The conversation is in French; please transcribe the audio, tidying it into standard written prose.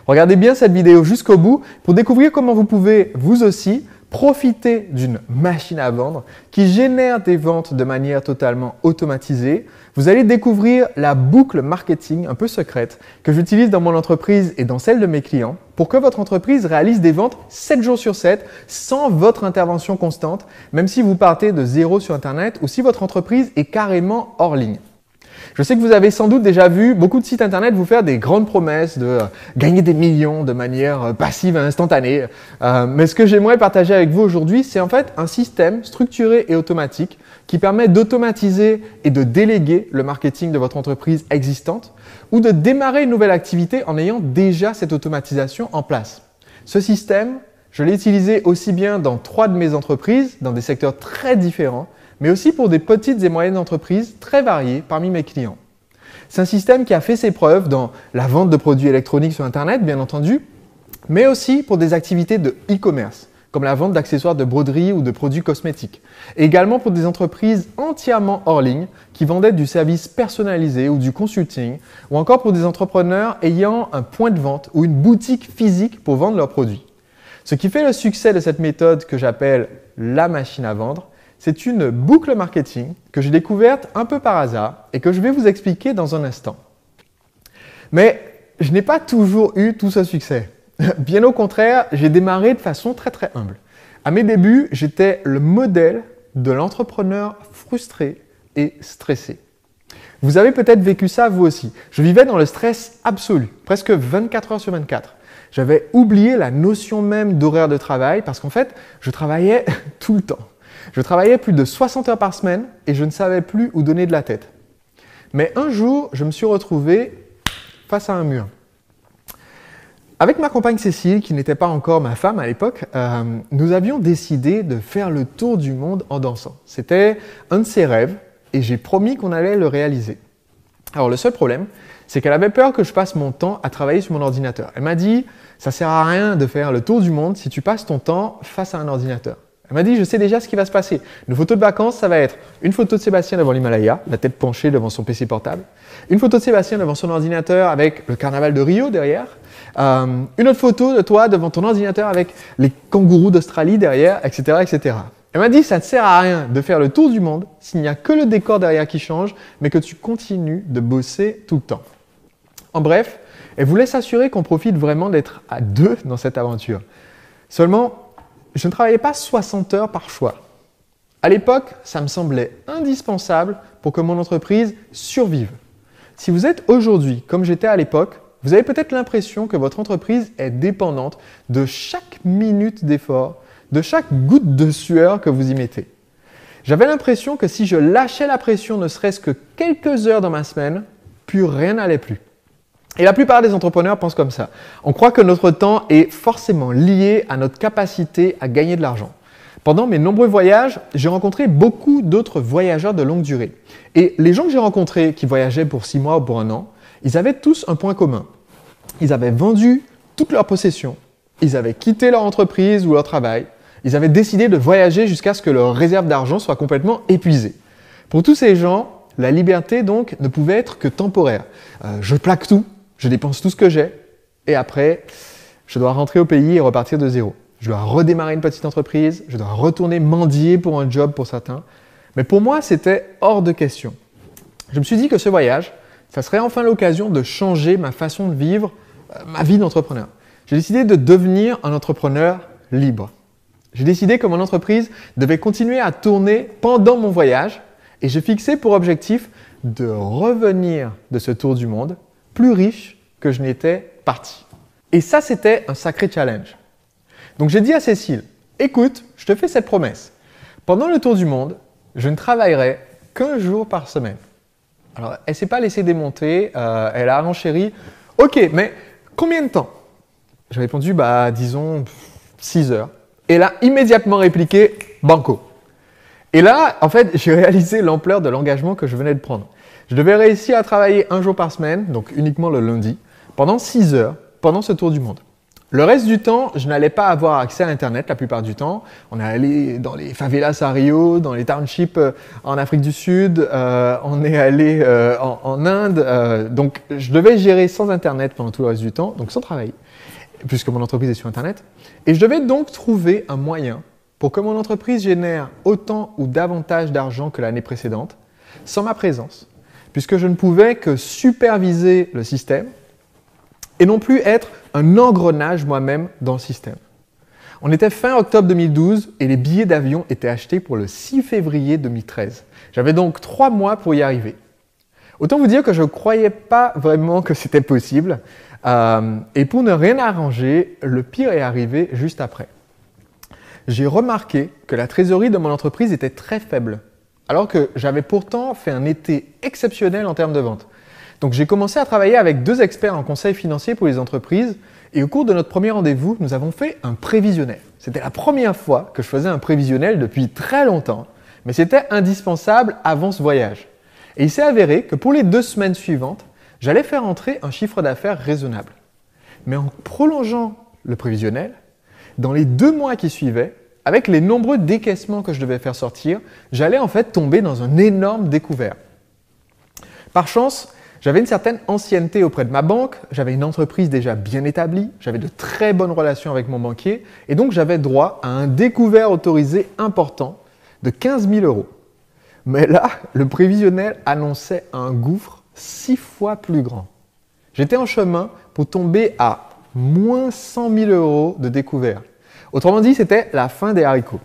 Regardez bien cette vidéo jusqu'au bout pour découvrir comment vous pouvez, vous aussi, profiter d'une machine à vendre qui génère des ventes de manière totalement automatisée. Vous allez découvrir la boucle marketing un peu secrète que j'utilise dans mon entreprise et dans celle de mes clients pour que votre entreprise réalise des ventes 7 jours sur 7 sans votre intervention constante, même si vous partez de zéro sur Internet ou si votre entreprise est carrément hors ligne. Je sais que vous avez sans doute déjà vu beaucoup de sites internet vous faire des grandes promesses de gagner des millions de manière passive et instantanée. Mais ce que j'aimerais partager avec vous aujourd'hui, c'est en fait un système structuré et automatique qui permet d'automatiser et de déléguer le marketing de votre entreprise existante ou de démarrer une nouvelle activité en ayant déjà cette automatisation en place. Ce système, je l'ai utilisé aussi bien dans 3 de mes entreprises, dans des secteurs très différents, mais aussi pour des petites et moyennes entreprises très variées parmi mes clients. C'est un système qui a fait ses preuves dans la vente de produits électroniques sur Internet, bien entendu, mais aussi pour des activités de e-commerce, comme la vente d'accessoires de broderie ou de produits cosmétiques, et également pour des entreprises entièrement hors ligne qui vendaient du service personnalisé ou du consulting, ou encore pour des entrepreneurs ayant un point de vente ou une boutique physique pour vendre leurs produits. Ce qui fait le succès de cette méthode que j'appelle la machine à vendre, c'est une boucle marketing que j'ai découverte un peu par hasard et que je vais vous expliquer dans un instant. Mais je n'ai pas toujours eu tout ce succès. Bien au contraire, j'ai démarré de façon très humble. À mes débuts, j'étais le modèle de l'entrepreneur frustré et stressé. Vous avez peut-être vécu ça vous aussi. Je vivais dans le stress absolu, presque 24 heures sur 24. J'avais oublié la notion même d'horaire de travail parce qu'en fait, je travaillais tout le temps. Je travaillais plus de 60 heures par semaine et je ne savais plus où donner de la tête. Mais un jour, je me suis retrouvé face à un mur. Avec ma compagne Cécile, qui n'était pas encore ma femme à l'époque, nous avions décidé de faire le tour du monde en dansant. C'était un de ses rêves et j'ai promis qu'on allait le réaliser. Alors le seul problème, c'est qu'elle avait peur que je passe mon temps à travailler sur mon ordinateur. Elle m'a dit « ça sert à rien de faire le tour du monde si tu passes ton temps face à un ordinateur ». Elle m'a dit, je sais déjà ce qui va se passer. Une photo de vacances, ça va être une photo de Sébastien devant l'Himalaya, la tête penchée devant son PC portable. Une photo de Sébastien devant son ordinateur avec le carnaval de Rio derrière. Une autre photo de toi devant ton ordinateur avec les kangourous d'Australie derrière, etc., etc. Elle m'a dit, ça ne sert à rien de faire le tour du monde s'il n'y a que le décor derrière qui change, mais que tu continues de bosser tout le temps. En bref, elle voulait s'assurer qu'on profite vraiment d'être à 2 dans cette aventure. Seulement, je ne travaillais pas 60 heures par choix. À l'époque, ça me semblait indispensable pour que mon entreprise survive. Si vous êtes aujourd'hui comme j'étais à l'époque, vous avez peut-être l'impression que votre entreprise est dépendante de chaque minute d'effort, de chaque goutte de sueur que vous y mettez. J'avais l'impression que si je lâchais la pression ne serait-ce que quelques heures dans ma semaine, plus rien n'allait plus. Et la plupart des entrepreneurs pensent comme ça. On croit que notre temps est forcément lié à notre capacité à gagner de l'argent. Pendant mes nombreux voyages, j'ai rencontré beaucoup d'autres voyageurs de longue durée. Et les gens que j'ai rencontrés qui voyageaient pour 6 mois ou pour 1 an, ils avaient tous un point commun. Ils avaient vendu toutes leurs possessions, ils avaient quitté leur entreprise ou leur travail, ils avaient décidé de voyager jusqu'à ce que leur réserve d'argent soit complètement épuisée. Pour tous ces gens, la liberté donc ne pouvait être que temporaire. Je plaque tout. Je dépense tout ce que j'ai et après, je dois rentrer au pays et repartir de zéro. Je dois redémarrer une petite entreprise, je dois retourner mendier pour un job pour certains. Mais pour moi, c'était hors de question. Je me suis dit que ce voyage, ça serait enfin l'occasion de changer ma façon de vivre, ma vie d'entrepreneur. J'ai décidé de devenir un entrepreneur libre. J'ai décidé que mon entreprise devait continuer à tourner pendant mon voyage et j'ai fixé pour objectif de revenir de ce tour du monde plus riche que je n'étais parti. Et ça, c'était un sacré challenge. Donc j'ai dit à Cécile, écoute, je te fais cette promesse. Pendant le tour du monde, je ne travaillerai qu'1 jour par semaine. Alors, elle ne s'est pas laissée démonter, elle a renchéri. Ok, mais combien de temps? J'ai répondu, disons 6 heures. Et elle a immédiatement répliqué, banco. Et là, en fait, j'ai réalisé l'ampleur de l'engagement que je venais de prendre. Je devais réussir à travailler 1 jour par semaine, donc uniquement le lundi, pendant 6 heures, pendant ce tour du monde. Le reste du temps, je n'allais pas avoir accès à Internet la plupart du temps. On est allé dans les favelas à Rio, dans les townships en Afrique du Sud, on est allé en Inde. Donc, je devais gérer sans Internet pendant tout le reste du temps, donc sans travailler, puisque mon entreprise est sur Internet. Et je devais donc trouver un moyen pour que mon entreprise génère autant ou davantage d'argent que l'année précédente, sans ma présence, puisque je ne pouvais que superviser le système et non plus être un engrenage moi-même dans le système. On était fin octobre 2012 et les billets d'avion étaient achetés pour le 6 février 2013. J'avais donc 3 mois pour y arriver. Autant vous dire que je ne croyais pas vraiment que c'était possible. Et pour ne rien arranger, le pire est arrivé juste après. J'ai remarqué que la trésorerie de mon entreprise était très faible, alors que j'avais pourtant fait un été exceptionnel en termes de vente. Donc j'ai commencé à travailler avec 2 experts en conseil financier pour les entreprises et au cours de notre premier rendez-vous, nous avons fait un prévisionnel. C'était la première fois que je faisais un prévisionnel depuis très longtemps, mais c'était indispensable avant ce voyage. Et il s'est avéré que pour les 2 semaines suivantes, j'allais faire entrer un chiffre d'affaires raisonnable. Mais en prolongeant le prévisionnel, dans les 2 mois qui suivaient, avec les nombreux décaissements que je devais faire sortir, j'allais en fait tomber dans un énorme découvert. Par chance, j'avais une certaine ancienneté auprès de ma banque, j'avais une entreprise déjà bien établie, j'avais de très bonnes relations avec mon banquier et donc j'avais droit à un découvert autorisé important de 15 000 €. Mais là, le prévisionnel annonçait un gouffre 6 fois plus grand. J'étais en chemin pour tomber à moins 100 000 € de découvert. Autrement dit, c'était la fin des haricots.